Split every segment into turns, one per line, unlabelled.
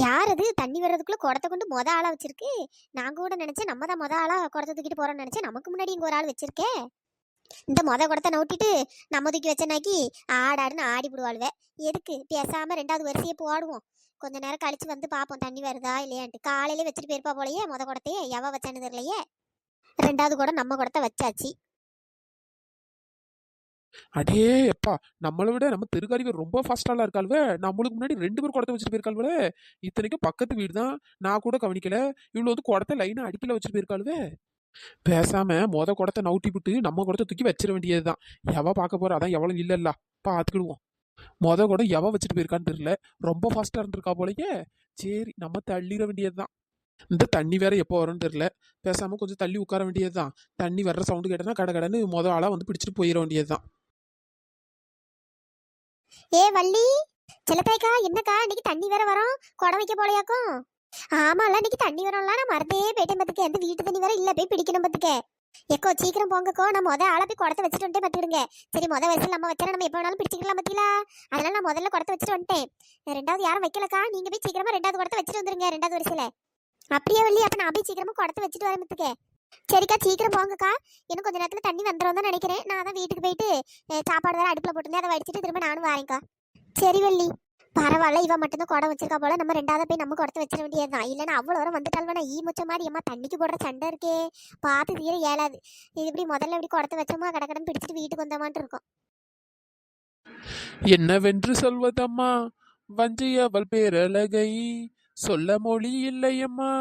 யார் அது தண்ணி வர்றதுக்குள்ள குடத்தை கொண்டு ஆளா வச்சிருக்கு? நான் கூட நினைச்சேன் நம்ம தான் ஆளா குடத்தை தூக்கிட்டு போறோம்னு நினைச்சேன். நமக்கு முன்னாடி இங்க ஒரு ஆள் வச்சிருக்கே. இந்த குடத்தை நோட்டிட்டு நம்ம தூக்கி வச்சனாக்கி ஆடாடுன்னு ஆடி விடுவாளுவே. எதுக்கு பேசாம ரெண்டாவது வரிசையை போடுவோம். கொஞ்ச நேரம் கழிச்சு வந்து பார்ப்போம் தண்ணி வருதா இல்லையான்ட்டு. காலையிலே வச்சுட்டு போயிருப்பா போலயே குடத்தையே. எவ வச்சான்னு தெரியலையே. ரெண்டாவது குடம் நம்ம குடத்தை வச்சாச்சு.
அடே எப்பா, நம்மளை விட நம்ம தெருக்காரிகள் ரொம்ப ஃபாஸ்டாலாம் இருக்காள்வே. நம்மளுக்கு முன்னாடி 2 பேர் குடத்தை வச்சுட்டு போயிருக்காள்வே. இத்தனைக்கும் பக்கத்து வீடு தான், நான் கூட கவனிக்கல. இவ்வளோ வந்து குடத்தை லைனா அடிக்கல வச்சுட்டு போயிருக்காள்வே. பேசாம குடத்தை நவுட்டி விட்டு நம்ம குடத்தை தூக்கி வச்சிட வேண்டியதுதான். எவ பார்க்க போறா? அதான் எவ்வளவு இல்லல்ல, பார்த்துக்கிடுவோம். குடம் எவ வச்சுட்டு போயிருக்கான்னு தெரியல. ரொம்ப ஃபாஸ்டா இருந்திருக்கா போலயே. சரி, நம்ம தள்ளிட வேண்டியதுதான். இந்த தண்ணி வேற எப்போ வரும்னு தெரியல. பேசாம கொஞ்சம் தள்ளி உட்கார வேண்டியதுதான். தண்ணி வர்ற சவுண்டு கேட்டனா கடன்னு ஆளா வந்து பிடிச்சிட்டு போயிட வேண்டியதுதான்.
ஏ வள்ளி, செல்லத்தாய்க்கா, என்னக்கா இன்னைக்கு தண்ணி வேற வரும்? குடம் வைக்க போலையாக்கும்? ஆமால, இன்னைக்கு தண்ணி வரும்ல. நான் மறந்தே போயிட்டேன் பத்துக்க. எந்த வீட்டு தண்ணி வேற இல்ல, போய் பிடிக்கணும் பத்துக்க. எக்கோ சீக்கிரம் போங்கக்கோ. நான் ஆளை போய் குடத்தை வச்சுட்டு வந்துட்டே பத்துடுங்க. சரி, வயசுல நம்ம வச்சா நம்ம எப்போ வேணாலும் பிடிச்சிக்கலாம் பத்தியா. அதனால நான் முதல்ல குடத்தை வச்சுட்டு வந்துட்டேன். ரெண்டாவது யாரும் வைக்கலக்கா. நீங்க போய் சீக்கிரமா ரெண்டாவது குடத்தை வச்சுட்டு வந்துருங்க, ரெண்டாவது வரிசையில. அப்படியே வள்ளி, அப்ப நான் போய் சீக்கிரமா குடத்தை வச்சுட்டு வரேன் பத்துக்க. சரிக்கா, சீக்கிரம் போங்கக்கா. இன்னும் கொஞ்ச நேரத்துல தண்ணி வந்துடும் தான் நினைக்கிறேன். நான் தான் வீட்டுக்கு போயிட்டு சாப்பாடு வேற அடுப்புல போட்டுருந்தேன். அதை வடிச்சிட்டு திரும்ப நானும் வரேன்க்கா. சரி வள்ளி, பரவாயில்ல. இவ மட்டும்தான் குடம் வச்சிருக்கா போல. நம்ம ரெண்டாவது போய் நம்ம குடத்தை வச்சிட வேண்டியதுதான். இல்லைன்னா அவ்வளோ வரம் வந்துட்டால்வா. ஈ முச்ச மாதிரி அம்மா தண்ணிக்கு போடுற சண்டை இருக்கே, பார்த்து தீர ஏலாது. இது இப்படி முதல்ல இப்படி குடத்தை வச்சோமா கடக்கடன் பிடிச்சிட்டு வீட்டுக்கு வந்தமான்ட்டு இருக்கும்.
என்னவென்று சொல்வதம்மா வஞ்சியவள் பேரழகை, சொல்ல மொழி இல்லையம்மா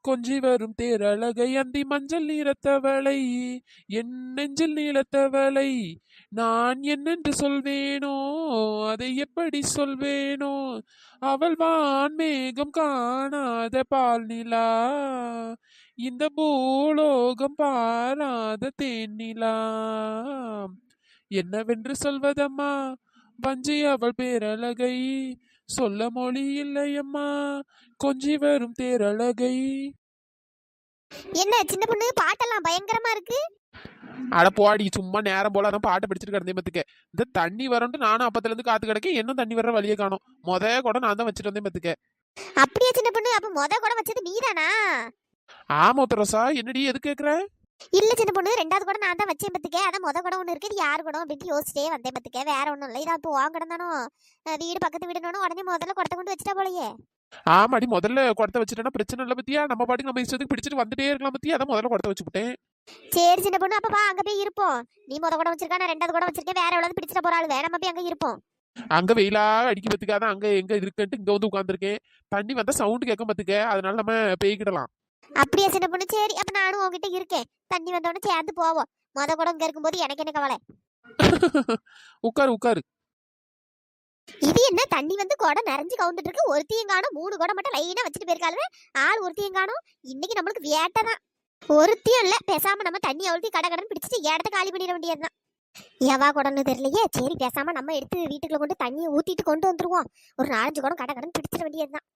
கொஞ்சி வரும் தேரழகை. அந்தி மஞ்சள் நீரத்தவளை, என் நெஞ்சில் நீளத்தவளை, நான் என்னென்று சொல்வேனோ, அதை எப்படி சொல்வேனோ. அவள் வான்மேகம் காணாத பால் நிலா, இந்த பூலோகம் பாராத தேனிலா. என்னவென்று சொல்வதம்மா வஞ்சி அவள் பேரழகை, சொல்ல மொழி இல்லையம்மா கொஞ்சி வரும் தேரழகை.
என்ன சின்ன பொண்ணு, பாட்டெல்லாம் பயங்கரமா இருக்கு.
அட போடி, சும்மா நேரம் போல அதான் பாட்டை பிடிச்சிட்டு கிடந்தேன் பத்துக்க. இந்த தண்ணி வரன்ட்டு நானும் அப்பத்துல இருந்து காத்து கிடக்கேன். இன்னும் தண்ணி வர்ற வழியே காணும். கூட நான் தான் வச்சுட்டு வந்தேன் பத்துக்க.
அப்படியே சின்ன பொண்ணு, அப்ப கூட வச்சது நீதானா?
ஆமா உத்தரசா, என்னடி எது கேக்குற?
இல்ல சின்ன பொண்ணு, ரெண்டாவது கூட நான் தான் வச்சேன் பத்துக்க. அதான் கூட ஒண்ணு இருக்கு, யாரு கூட அப்படின்னு யோசிச்சிட்டே வந்தேன் பத்துக்க. வேற ஒண்ணும் இல்ல. இதான் இப்போ வாங்க தானோ, வீடு பக்கத்து வீடுனோட உடனே முதல்ல குடத்தை கொண்டு வச்சுட்டா போலயே.
ஆமாடி, முதல்ல குடத்தை வச்சுட்டேன்னா பிரச்சனை இல்லை பத்தியா. நம்ம பாட்டுக்கு நம்ம இஷ்டத்துக்கு பிடிச்சிட்டு வந்துட்டே இருக்கலாம் பத்தியா. அதான் முதல்ல குடத்தை வச்சுட்டேன்.
சரி சின்ன பொண்ணு, அப்ப அங்க போய் இருப்போம். நீ குடம் வச்சிருக்கா, நான் ரெண்டாவது குடம் வச்சிருக்கேன். வேற எவ்வளவு பிடிச்சிட்ட போறாள். வேற நம்ம போய் அங்க இருப்போம்.
அங்க வெயிலா அடிக்க பத்துக்காதான் அங்க எங்க இருக்குன்ட்டு இங்க வந்து உட்காந்துருக்கேன். தண்ணி வந்தா சவுண்ட் கேட்க பத்துக்க. அதனால நம்ம பேய்கிடலாம்.
அப்படியே சின்ன பொண்ணு, சரி. அப்ப நானும் உங்ககிட்ட இருக்கேன். தண்ணி வந்தோடனே சேர்ந்து போவோம். குடம் இங்க இருக்கும்போது எனக்கு என்ன கவலை.
உட்காரு உட்காரு.
இது என்ன தண்ணி வந்து குடம் நிறைஞ்சு கவுந்துட்டு இருக்கு. ஒருத்தையும் காணும். 3 குடம் மட்டும் லைனா வச்சுட்டு போயிருக்காளுவே. ஆள் ஒருத்தையும் காணும். இன்னைக்கு நம்மளுக்கு வேட்டதான். ஒருத்தையும் இல்ல. பேசாம நம்ம தண்ணி அவ்வளோ கடகடன்னு பிடிச்சிட்டு இடத்த காலி பண்ணிட வேண்டியதுதான். எவா குடம்னு தெரியலையே. சரி, பேசாம நம்ம எடுத்து வீட்டுக்குள்ள கொண்டு தண்ணியை ஊத்திட்டு கொண்டு வந்துருவோம். ஒரு 4-5 குடம் கடகடன்னு பிடிச்சிட வேண்டியதுதான்.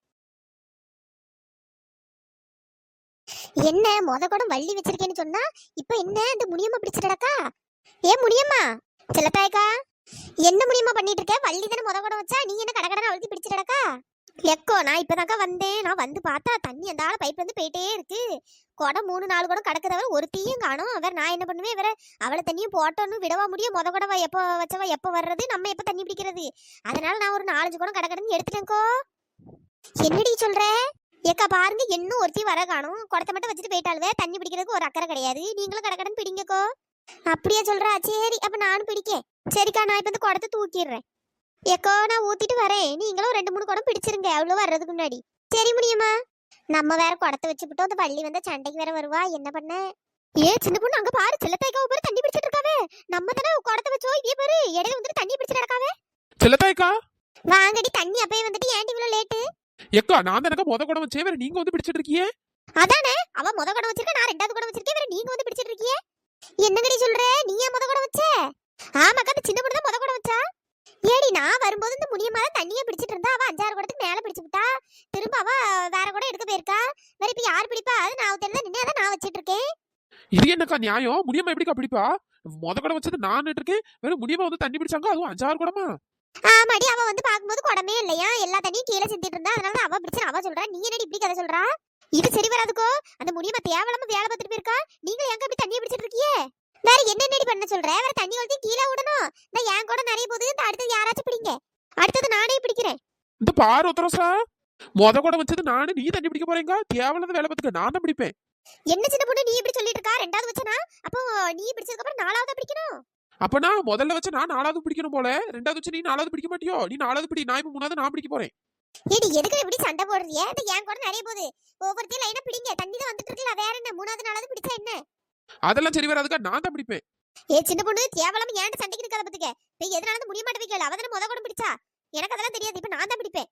என்ன குடம் வள்ளி வச்சிருக்கேன்னு சொன்னா, இப்ப என்ன இந்த முனியம்மா பிடிச்சிட்டடக்கா? ஏ முனியம்மா, செல்லத்தாயக்கா, என்ன முடியுமா பண்ணிட்டு இருக்க? வள்ளி தானே குடம் வச்சா, நீ என்ன கடகடனை அழுத்தி பிடிச்சிடக்கா? எக்கோ, நான் இப்பதாக்கா வந்தேன். நான் வந்து பார்த்தா தண்ணி அந்த ஆள பைப்ல இருந்து போயிட்டே இருக்கு. குடம் 3-4 குடம் கிடக்குதவரை ஒரு தீயும் காணும். வேற நான் என்ன பண்ணுவேன்? வேற அவளை தண்ணியும் போட்டோன்னு விடவா முடியும்? குடவா எப்போ வச்சவா எப்போ வர்றது? நம்ம எப்போ தண்ணி பிடிக்கிறது? அதனால நான் ஒரு 4-5 குடம் கடகடன்னு எடுத்துட்டேன்க்கோ. என்னடி சொல்ற? ஏக்கா பாருங்க, இன்னும் ஒருத்தி வர காணும். குடத்தை மட்டும் வச்சுட்டு போயிட்டாலுவே. தண்ணி பிடிக்கிறதுக்கு ஒரு அக்கறை கிடையாது. நீங்களும் கடகடன் பிடிங்கக்கோ. அப்படியே சொல்றா? சரி, அப்ப நானும் பிடிக்கேன். சரிக்கா, நான் இப்ப இந்த குடத்தை தூக்கிடுறேன். ஏக்கோ, நான் ஊத்திட்டு வரேன். நீங்களும் 2-3 குடம் பிடிச்சிருங்க, அவ்வளவு வர்றதுக்கு முன்னாடி. சரி முடியுமா? நம்ம வேற குடத்தை வச்சுக்கிட்டோம். அந்த வள்ளி வந்த சண்டைக்கு வேற வருவா. என்ன பண்ண? ஏ சின்ன பொண்ணு, அங்க பாரு. செல்லத்தாய்க்கா பாரு, தண்ணி பிடிச்சிட்டு இருக்காவே. நம்ம தானே குடத்தை வச்சோம். இதே பாரு, இடையில வந்துட்டு தண்ணி பிடிச்சிட்டு நடக்காவே.
செல்லத்தாய்க்கா,
வாங்கடி. தண்ணி அப்பயே வந்துட்டு ஏன்டி இவ்வளவு லேட்டு?
எக்கா, நான் தானக்கா குடம் வச்சே. வேற நீங்க வந்து பிடிச்சிட்டு இருக்கீங்க.
அதானே, அவ குடம் வச்சிருக்கா, நான் ரெண்டாவது குடம் வச்சிருக்கேன். வேற நீங்க வந்து பிடிச்சிட்டு இருக்கீங்க. என்னங்கடி சொல்ற? நீ ஏன் குடம் வச்ச? ஆமாக்கா, அந்த சின்ன பொண்ணு தான் குடம் வச்சா. ஏடி, நான் வரும்போது இந்த முனியம்மா தான் தண்ணியை பிடிச்சிட்டு இருந்தா. அவ 5-6 குடத்துக்கு மேல பிடிச்சு விட்டா. திரும்ப அவ வேற குடம் எடுக்க போயிருக்கா. வேற இப்ப யார் பிடிப்பா? அது நான் தெரிஞ்சா நின்று அதை நான் வச்சிட்டு இருக்கேன்.
இது என்னக்கா நியாயம்? முடியமா எப்படிக்கா பிடிப்பா? குடம் வச்சது நான் இருக்கேன். வேற முடியமா வந்து தண்ணி பிடிச்சாங்க, அதுவும் 5-6 குடமா?
ஆமாடி, அவ வந்து பாக்கும்போது குடமே இல்லையா, எல்லா தண்ணியும் கீழே சிந்திட்டு இருந்தா, அதனால அவ பிடிச்சு அவ சொல்றா. நீ என்னடி இப்படி கதை சொல்றா? இது சரி வராதுக்கோ. அந்த முடியமா தேவலாம வேலை பார்த்துட்டு போயிருக்கா. நீங்களும் எங்க இப்படி தண்ணியை பிடிச்சிட்டு இருக்கியே? வேற என்னடி பண்ண சொல்ற? வேற தண்ணி ஊத்தி கீழே விடணும். இந்த என் கூட நிறைய போது, இந்த அடுத்தது யாராச்சும் பிடிங்க. அடுத்தது நானே பிடிக்கிறேன்.
இந்த பாரு உத்தரசா, கூட வச்சது நானு, நீ தண்ணி பிடிக்க போறீங்க? தேவையில்லாத வேலை பார்த்துக்க, நான் தான் பிடிப்பேன்.
என்ன சின்ன பொண்ணு நீ இப்படி சொல்லிட்டு இருக்கா? ரெண்டாவது வச்சனா? அப்போ நீ பிடிச்சதுக்கு அப்புறம் நாலாவது பிடிக்கணும்.
அப்ப நான் முதல்ல வச்ச நான் 4வது பிடிக்கணும் போல. 2வது வச்சு நீ 4வது பிடிக்க மாட்டியோ? நீ 4வது பிடி, நான் இப்ப 3வது நான் பிடிக்க போறேன்.
ஏடி எதுக்கு இப்படி சண்டை போடுறியே? இந்த என் கூட நிறைய போது. ஒவ்வொருத்தையும் லைனா பிடிங்க. தண்ணி தான் வந்துட்டு இருக்குல்ல, வேற என்ன? மூணாவது நாலாவது பிடிச்சா என்ன?
அதெல்லாம் சரி வராதுக்கா, நான் தான் பிடிப்பேன்.
ஏ சின்ன பொண்ணு, தேவலாம ஏன்ட்ட சண்டைக்கு நிக்காத பாத்துக்க. போய் எதனால முடிய மாட்டே வைக்கல. அவதான முத கூட பிடிச்சா. எனக்கு அதெல்லாம் தெரியாது. இப்ப நான் தான் பிடிப்பேன்.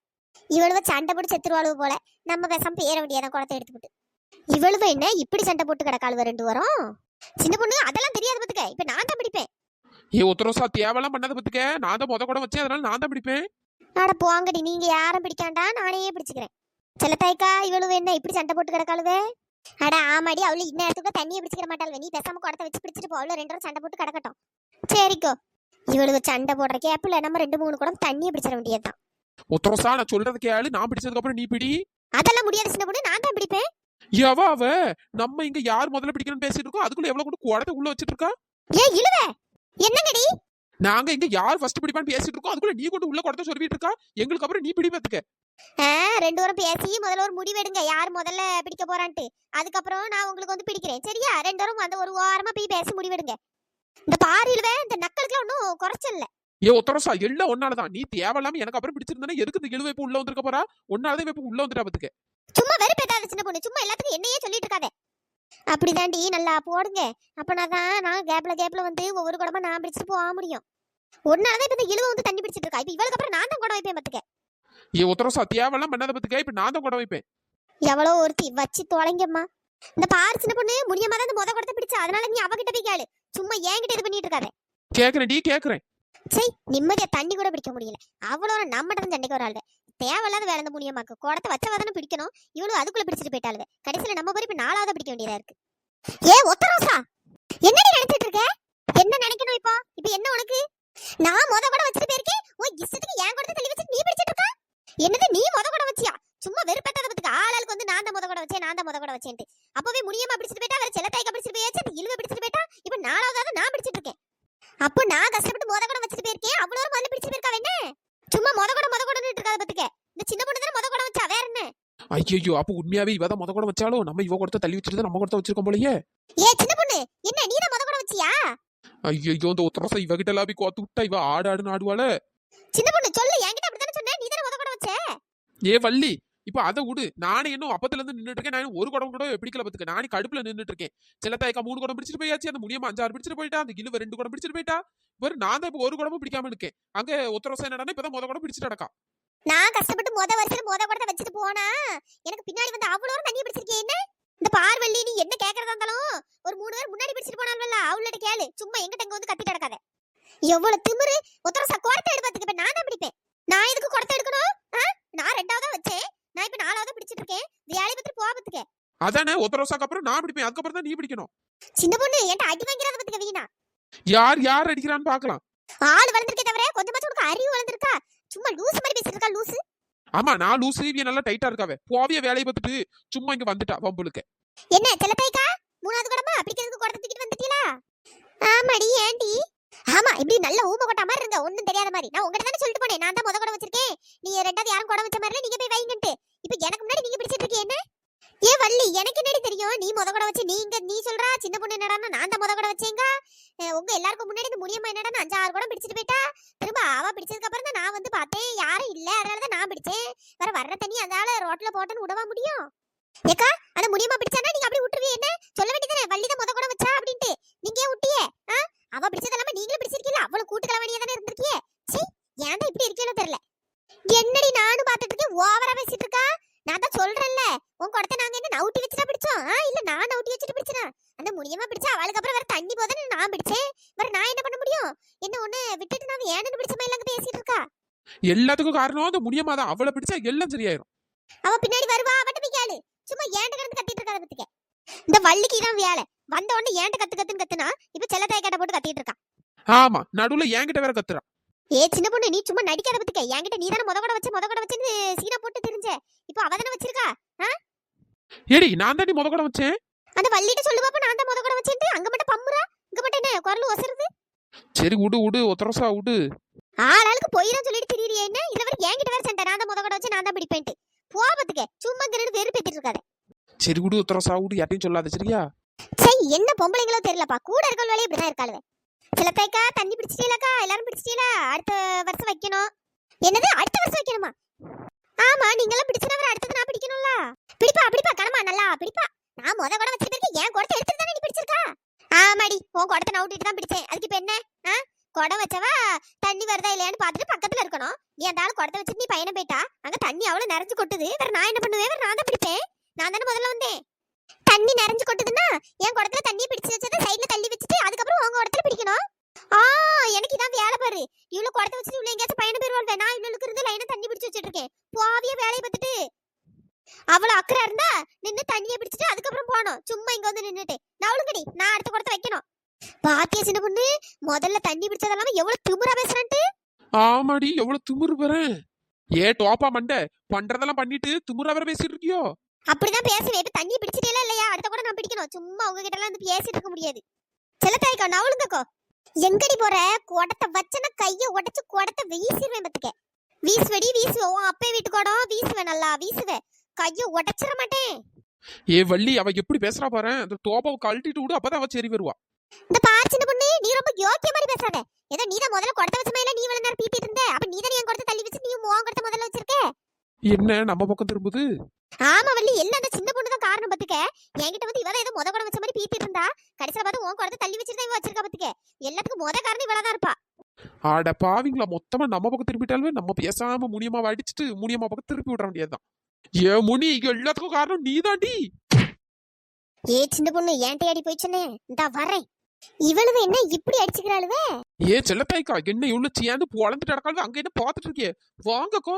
இவளுவ சண்டை போட்டு செத்துருவாளுவ போல. நம்ம பேசாம பேர வேண்டியதான் குடத்தை எடுத்துக்கிட்டு. இவளுவ என்ன இப்படி சண்டை போட்டு கிடக்காளுவ ரெண்டு வரும். சின்ன பொண்ணு அதெல்லாம் தெரியாது பாத்துக்க. இப்ப நான் தான் பிடிப்பேன்.
ஏ உத்தரசா, தேவையெல்லாம் பண்ணாத பாத்துக்க, நான் தான் கூட வச்சேன், அதனால நான் தான் பிடிப்பேன்.
அட போங்கடி, நீங்க யாரும் பிடிக்காண்டா, நானே பிடிச்சுக்கிறேன். செல்லத்தாய்க்கா, இவளுவ என்ன இப்படி சண்டை போட்டு கிடக்காளுவே? அட ஆமாடி, அவளு இந்நேரத்துக்கு தண்ணியை பிடிச்சிக்கிற மாட்டாள். நீ பேசாம குடத்தை வச்சு பிடிச்சிட்டு போ. அவளு 2 பேரும் சண்டை போட்டு கிடக்கட்டும். சரிக்கோ. இவளுவ சண்டை போடுற கேப்ல நம்ம 2-3 குடம் தண்ணியை பிடிச்சிட வேண்டியதுதான்.
உத்தரசா, நான் சொல்றது கேளு, நான் பிடிச்சதுக்கு அப்புறம் நீ பிடி.
அதெல்லாம் முடியாது சின்ன பொண்ணு, நான் தான் பிடிப்பேன்.
அவ நம்ம இங்க யார் முதல்ல பிடிக்கணும்னு பேசிட்டு இருக்கோம், அதுக்குள்ள எவ்வளவு கூட குடத்தை உள்ள வச்சிட்டு இருக்கா?
ஏ இழுவ, என்னங்கடி?
நாங்க இங்க யார் ஃபர்ஸ்ட் பிடிப்பான்னு பேசிட்டு இருக்கோம், அதுக்குள்ள நீ கொண்டு உள்ள குடத்தை சொருவிட்டு இருக்கா. எங்களுக்கு அப்புறம் நீ பிடி பாத்துக்க.
2 பேரும் பேசி முதல்ல ஒரு முடிவெடுங்க, யார் முதல்ல பிடிக்க போறான்ட்டு. அதுக்கப்புறம் நான் உங்களுக்கு வந்து பிடிக்கிறேன், சரியா? 2 பேரும் அந்த ஒரு ஓரமா போய் பேசி முடிவெடுங்க. இந்த பாரு இழுவ, இந்த நக்களுக்குலாம் ஒன்றும் குறைச்சல் இல்ல.
ஏ உத்தரசா, எல்லாம் ஒன்னாலதான். நீ தேவையில்லாம எனக்கு அப்புறம் பிடிச்சிருந்தா எதுக்கு இந்த இழுவை உள்ள வந்திருக்க போறா? ஒன்னாலதான் இப்ப உள்ள வந்துட்டா பாத்துக்க.
சும்மா வெறுப்பேத்தாத சின்ன பொண்ணு, சும்மா எல்லாத்துக்கும் என்னையே சொல்லிட்டு இருக்காத. அப்படிதாண்டி, நல்லா போடுங்க. அப்பனாதான் நான் கேப்ல வந்து ஒவ்வொரு குடமா நான் பிடிச்சிட்டு போக முடியும். ஒன்னாலதான் இப்ப இந்த இழுவ வந்து தண்ணி பிடிச்சிட்டு இருக்கா. இப்ப இவளுக்கு அப்புறம் நான் தான் குடம் வைப்பேன் பாத்துக்க.
ஏ உத்தரசா, தேவையெல்லாம் பண்ணாத பாத்துக்க, இப்ப நான் தான் குடம் வைப்பேன்.
எவ்வளோ ஒருத்தி வச்சு தொலைங்கம்மா. இந்த பாரு சின்ன பொண்ணு, முடியமா தான் இந்த முத குடத்தை பிடிச்சா, அதனால நீ அவகிட்ட போய் கேளு. சும்மா என்கிட்ட இது பண்ணிட்டு இருக்காத.
கேக்குறேன் டி, கேக்குறேன்.
சரி, நிம்மதியா தண்ணி கூட பிடிக்க முடியல. அவ்வளோ நம்மகிட்ட தான் சண்டைக்கு வராளுவே. தேவையில்லாத வேலை இந்த முடியமாக்கு. குடத்தை வச்சவாதானே பிடிக்கணும். இவளும் அதுக்குள்ள பிடிச்சிட்டு போயிட்டாளுவே. கடைசியில நம்ம போய் இப்ப 4வது பிடிக்க வேண்டியதா இருக்கு. ஏ ஒத்தரோசா, என்னடி நினைச்சிட்டு இருக்க? என்ன நினைக்கணும் இப்போ? இப்ப என்ன உனக்கு? நான் முத கூட வச்சிட்டு போயிருக்கேன். ஓ இஷ்டத்துக்கு என் கூட தள்ளி வச்சு நீ பிடிச்சிட்டு இருக்கா? என்னது நீ முத கூட வச்சியா? சும்மா வெறுப்பேத்தாத பத்துக்கு. ஆளுக்கு வந்து நான் தான் முத கூட வச்சேன், நான் தான் முத கூட வச்சேன்ட்டு. அப்பவே முடியமா பிடிச்சிட்டு போயிட்டா, வேற செல்லத்தாய்க்கா பிடிச்சிட்டு போயாச்சு, அந்த இழுவை பிடிச்சிட்டு போயிட்டா. இப்ப 4வதாக நான் பிடிச்சிட்டு இருக்கேன். அப்போ நான் கஷ்டப்பட்டு முத கூட வச்சிட்டு போயிருக்கேன், அவ்வளோ முதல்ல பிடிச்சிட்டு போயிருக்கா என்ன? சும்மா முத கூட இருக்காத பத்துக்க. இந்த சின்ன பொண்ணு தானே முத கூட வச்சா, வேற என்ன?
ஐயோ, அப்ப உண்மையாவே இவ தான் முத கூட வச்சாலும் நம்ம இவ கொடுத்த தள்ளி வச்சிட்டு நம்ம கொடுத்த வச்சிருக்கோம் போலயே.
ஏ சின்ன பொண்ணு, என்ன நீ தான் முத கூட வச்சியா?
ஐயோ, இந்த உத்தரசா இவகிட்ட எல்லாம் போய் கோத்து விட்டா இவ ஆடுன்னு ஆடுவாள.
சின்ன பொண்ணு சொல்லு, என்கிட்ட அப்படித்தானே சொன்ன. நீ தானே முத கூட வச்ச.
ஏ வள்ளி, இப்ப அதை விடு. நானே இன்னும் அப்பத்துல இருந்து நின்னுட்டு இருக்கேன். நான் ஒரு குடம் கூட பிடிக்கல பாத்துக்க. நானே கடுப்புல நின்னுட்டு இருக்கேன். செல்லத்தாய்க்கா 3 குடம் பிடிச்சிட்டு போயாச்சு, அந்த முடியமா 5-6 பிடிச்சிட்டு போயிட்டா, அந்த இழுவ 2 குடம் பிடிச்சிட்டு போயிட்டா. வேற நான் தான் இப்ப ஒரு குடமும் பிடிக்காம இருக்கேன். அங்க உத்தரசா என்னடா இப்பதான் முத குடம் பிடிச்சிட்டு நடக்கா.
நான் கஷ்டப்பட்டு முத வருஷத்துல முத குடத்தை வச்சுட்டு போனா, எனக்கு பின்னாடி வந்து அவ்வளோ தண்ணி பிடிச்சிருக்கே என்ன? இந்த பார்வள்ளி, நீ என்ன கேக்குறதா இருந்தாலும் ஒரு 3 பேர் முன்னாடி பிடிச்சிட்டு போனால்ல, அவள்கிட்ட கேளு. சும்மா எங்கிட்ட இங்க வந்து கத்திட்டு நடக்காத. எவ்வளவு திமிரு. உத்தரசா குடத்தை எடுப்பதுக்கு இப்ப நான் தான் பிடிப்பேன். நான் எதுக்கு குடத்தை எடுக்கணும்? நான் 2வதா வச்சேன், நான் இப்ப 4வதா பிடிச்சிட்டு இருக்கேன். வேலை பத்தி போபத்துக்க.
அதானே உத்தரசாக்கு அப்புறம் நான் பிடிப்பேன், அதுக்கப்புறம் தான் நீ பிடிக்கணும்.
சின்ன பொண்ணு என்கிட்ட அடி வாங்கிறத பத்துக்க வீணா.
யார் அடிக்கிறான்னு பாக்கலாம்.
ஆள் வளர்ந்துருக்கே தவிர கொஞ்சமாச்சும் உனக்கு அறிவு வளர்ந்துருக்கா? சும்மா லூசு மாதிரி பேசிட்டு இருக்கா, லூசு.
ஆமா, நான் லூசு, இவ நல்லா டைட்டா இருக்காவே. போவிய வேலையை பார்த்துட்டு சும்மா இங்க வந்துட்டா வம்புலுக்கு.
என்ன செல்லத்தாய்க்கா, 3வது குடமா பிடிக்கிறதுக்கு குடத்தை தூக்கிட்டு வந்துட்டீங்களா? ஆமாடி, ஏண்டி? ஆமா, இப்படி நல்ல ஊம கொட்டா மாதிரி இருங்க, ஒண்ணும் தெரியாத மாதிரி. நான் உங்ககிட்ட தானே சொல்லிட்டு போனேன், நான் தான் முத குடம் வச்சிருக்கேன், நீ 2வது யாரும் குடம் வச்ச மாதிரி நீங்க போய் வைங்கன்ட்டு. இப்ப எனக்கு முன்னாடி நீங்க பிடிச்சிட்டு இருக்கீங்க என்ன? ஏ வள்ளி, எனக்கு என்னடி தெரியும் நீ முத குடம் வச்சு? நீ சொல்றா சின்ன பொண்ணு என்னடா நான் தான் முத குடம் வச்சேங்க. உங்க எல்லாருக்கும் முன்னாடி இந்த முடியமா என்னடா 5-6 குடம் பிடிச்சிட்டு போயிட்டா. திரும்ப அவ பிடிச்சதுக்கு அப்புறம் தான் நான் வந்து பார்த்தேன், யாரும் இல்ல, அதனாலதான் நான் பிடிச்சேன். வேற வர்ற தண்ணி அதனால ரோட்ல போட்டேன்னு விடவா முடியும்? ஏக்கா, அந்த முடியமா பிடிச்சானா நீங்க அப்படி விட்டுருவீ என்ன? சொல்ல வேண்டியதானே வள்ளி தான் முத குடம் வச்சா அப்படின்ட்டு. நீங்க ஏன் விட்டியே? அவ பிடிச்சதெல்லாம நீங்களும் பிடிச்சிருக்கீல, அவ்வளவு கூட்டுக்கலவணியா தானே இருந்திருக்கியே. சீ, ஏன் தான் இப்படி இருக்கேன்னு தெரியல. என்னடி நானும் பாத்துட்டு இருக்கேன், ஓவரா பேசிட்டு இருக்கா. நான் தான் சொல்றேன்ல, உன் குடத்தை நாங்க என்ன நவுட்டி வச்சுட்டா பிடிச்சோம்? இல்ல நான் நவுட்டி வச்சுட்டு பிடிச்சனா? அந்த முடியமா பிடிச்சா அவளுக்கு அப்புறம் வேற தண்ணி போதானே நான் பிடிச்சேன். வேற நான் என்ன பண்ண முடியும்? என்ன ஒண்ணு விட்டுட்டு நான் ஏன்னு பிடிச்ச மாதிரி அங்க பேசிட்டு இருக்கா.
எல்லாத்துக்கும் காரணம் அந்த முடியமா தான். அவளை பிடிச்சா எல்லாம் சரியாயிரும்.
அவ பின்னாடி வருவா, அவட்ட போய் கேளு. சும்மா ஏன்ட்ட கிடந்து கத்திட்டு இருக்காத பத்துக்க. இந்த வள்ளிக்கு தான் வேலை. வந்த உடனே ஏன்ட்ட கத்துன்னு கத்துனா இப்ப செல்லத்தாய் கட்ட போட்டு கத்திட்டு இருக்கா.
ஆமா, நடுவுல என்கிட்ட வேற கத்துறா.
ஏ சின்ன பொண்ணு நீ சும்மா நடிக்காத பத்துக்க என்கிட்ட நீ தானே முத கூட வச்சுன்னு சீனா போட்டு தெரிஞ்ச இப்போ அவ தானே வச்சிருக்கா.
ஏடி நான் தாண்டி முத கூட வச்சேன்.
அந்த வள்ளிட்ட சொல்லு பாப்பா நான் தான் முத கூட வச்சேன்ட்டு அங்க மட்டும் பம்முறா இங்க மட்டும் என்ன குரல் ஒசருது.
சரி விடு ஒத்தரசா விடு.
ஆளாளுக்கு பொய்யலாம் சொல்லிட்டு திரியறியே என்ன இதுல வரை என்கிட்ட வேற சண்டை நான் தான் முத கூட வச்சு நான் தான் பிடிப்பேன்ட்டு போபத்துக்க சும்மா கிரடு வெறுப்பேத்திட்டு இருக்காத.
சரி விடு ஒத்தரசா விடு யார்ட்டையும் சொல்லாத சரியா.
சரி என்ன பொம்பளைங்களோ தெரியலப்பா கூட இருக்கல் வேலையே இப்படிதான் இருக்காளுவே. சில தைக்கா தண்ணி பிடிச்சிட்டீங்களாக்கா எல்லாரும் பிடிச்சிட்டீங்களா அடுத்த வருஷம் வைக்கணும். என்னது அடுத்த வருஷம் வைக்கணுமா? ஆமா நீங்களாம் பிடிச்சனா வேற அடுத்தது நான் பிடிக்கணும்ல. பிடிப்பா கணமா நல்லா பிடிப்பா. நான் முத கூட வச்சிருக்கேன் என் குடத்தை எடுத்துட்டு தானே நீ பிடிச்சிருக்கா. ஆமாடி உன் குடத்தை நான் விட்டுட்டு தான் பிடிச்சேன். அதுக்கு இப்ப என்ன குடம் வச்சவா தண்ணி வருதா இல்லையான்னு பார்த்துட்டு பக்கத்துல இருக்கணும். நீ அந்த ஆள் குடத்தை வச்சுட்டு நீ பையனை போயிட்டா அங்க தண்ணி அவ்வளவு நிறைஞ்சு கொட்டுது வேற நான் என்ன பண்ணுவேன் வேற நான் தான் பிடிப்பேன். நான் தானே முதல்ல வந்தேன். தண்ணி நிறைஞ்சு கொட்டுதுன்னா என் குடத்துல தண்ணியை பிடிச்சு வச்சதை சைடுல தள்ளி வச்சுட்டு அதுக்கப்புறம் உங்க குடத்துல பிடிக்கணும். எனக்கு இதான் வேலை பாரு. இவ்வளவு குடத்தை வச்சுட்டு இவ்வளவு எங்கேயாச்சும் பையனை போயிருவாள். நான் இவ்வளவுக்கு இருந்து லைனா தண்ணி பிடிச்சு வச்சுட்டு இருக்கேன். போவிய வேலையை பார்த்துட்டு அவ்வளவு அக்கறை இருந்தா நின்னு தண்ணியை பிடிச்சிட்டு அதுக்கப்புறம் போனோம். சும்மா இங்க வந்து நின்னுட்டு நான் அவளுங்கடி நான் அடுத்த குடத்தை வைக்கணும். பாத்தியா சின்ன பொண்ணு முதல்ல தண்ணி பிடிச்சதெல்லாம எவ்வளவு திமிரா பேசுறான்ட்டு.
ஆமாடி எவ்வளவு திமிரு வரேன். ஏ டோப்பா மண்டை பண்றதெல்லாம் பண்ணிட்டு திமிரா வேற பேசிட்டு இருக்கியோ.
அப்படிதான் பேசுவேன். இப்ப தண்ணி பிடிச்சிட்டே இல்லையா அடுத்த கூட நான் பிடிக்கணும். சும்மா உங்ககிட்ட எல்லாம் வந்து பேசிட்டு இருக்க முடியாது. செல்லத்தாய்க்கா நவளுங்கக்கோ எங்கடி போற குடத்தை வச்சனா கைய உடைச்சு குடத்தை வீசிடுவேன் பத்துக்க. வீசுவடி வீசுவேன் உன் அப்பே வீட்டு குடம் வீசுவேன் நல்லா வீசுவேன் கைய உடைச்சிட மாட்டேன்.
ஏ வள்ளி அவ எப்படி பேசுறா பாரு. அந்த டோப்பாவை கழட்டிட்டு விடு அப்பதான் அவ சரி வருவா.
இந்த பாரு சின்ன பொண்ணு நீ ரொம்ப யோக்கிய மாதிரி பேசாத. ஏதோ நீ தான் முதல்ல குடத்தை வச்ச மாதிரி நீ இவ்வளவு நேரம் பீப்பிட்டு இருந்த. அப்ப நீ தான் என் குடத்தை தள்ளி வச்சு நீ உன் குடத்தை முதல்ல வச்சிருக்க.
என்ன நம்ம பக்கம் திரும்புது.
ஆமா வள்ளி எல்லாம் அந்த சின்ன பொண்ணு தான் காரணம் பத்துக்க. என்கிட்ட வந்து இவதான் ஏதோ முத குடம் வச்ச மாதிரி பீப்பிட்டு இருந்தா கடைசியில பார்த்து உன் குடத்தை தள்ளி வச்சிருந்தா இவ வச்சிருக்கா பத்துக்க. எல்லாத்துக்கும் முத காரணம் இவளதான் இருப்பா.
ஆட பாவிங்களா மொத்தமா நம்ம பக்கம் திரும்பிட்டாலுமே நம்ம பேசாம முனியம்மாவை அடிச்சுட்டு முனியம்மா பக்கம் திருப்பி விட வேண்டியதுதான். ஏ முனி இங்க எல்லாத்துக்கும் காரணம் நீதாண்டி.
ஏ சின்ன பொண்ணு ஏன்ட்டே அடி போயிச்சுனே இந்தா வரேன். இவளுவே என்ன இப்படி அடிச்சுக்கிறாளுவே.
ஏ செல்லத்தாய்க்கா என்ன இவ்வளவு சேர்ந்து பொழந்துட்டு நடக்காது அங்க என்ன பாத்துட்டு இருக்கியே வாங்கக்கோ.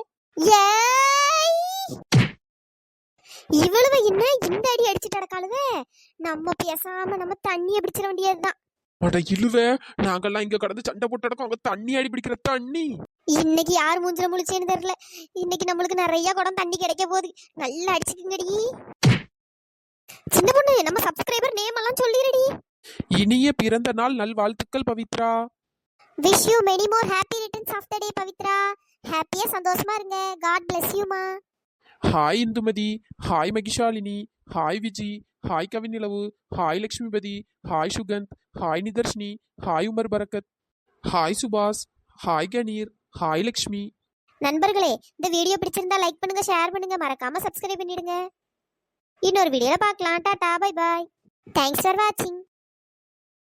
இவளுவே என்ன இந்த அடி அடிச்சுட்டு நடக்காளுவே. நம்ம பேசாம நம்ம தண்ணிய பிடிச்சிட வேண்டியதுதான்.
அட இழுவ நாங்கெல்லாம் இங்க கடந்து சண்டை போட்டு நடக்கும் அவங்க தண்ணி அடி பிடிக்கிற தண்ணி.
இன்னைக்கு யார் மூஞ்சில முழிச்சேன்னு தெரியல. இன்னைக்கு நம்மளுக்கு நிறைய குடம் தண்ணி கிடைக்க போகுது. நல்லா அடிச்சுக்குங்கடி. சின்ன பொண்ணு நம்ம சப்ஸ்கிரைபர் நேம் எல்லாம் சொல்லிடுடி.
இனிய பிறந்த நாள் நல்வாழ்த்துக்கள் Pavithra.
Wish you many more happy returns of the day Pavithra. ஹாப்பியா சந்தோஷமா இருங்க. காட் பிளஸ் யூ மா.
Hi Indumathi, hi Mahishalini, hi Viji, hi Kavinilavu, hi Lakshmipathi, hi Sukanth, hi Nitharshini, hi Umar Barakath, hi Subash, hi Kaneer, hi Lakshmi.
நண்பர்களே இந்த வீடியோ பிடிச்சிருந்தா லைக் பண்ணுங்க ஷேர் பண்ணுங்க மறக்காம சப்ஸ்கிரைப் பண்ணிடுங்க. இன்னொரு வீடியோல பார்க்கலாம். Tata bye bye. Thanks for வாட்சிங்.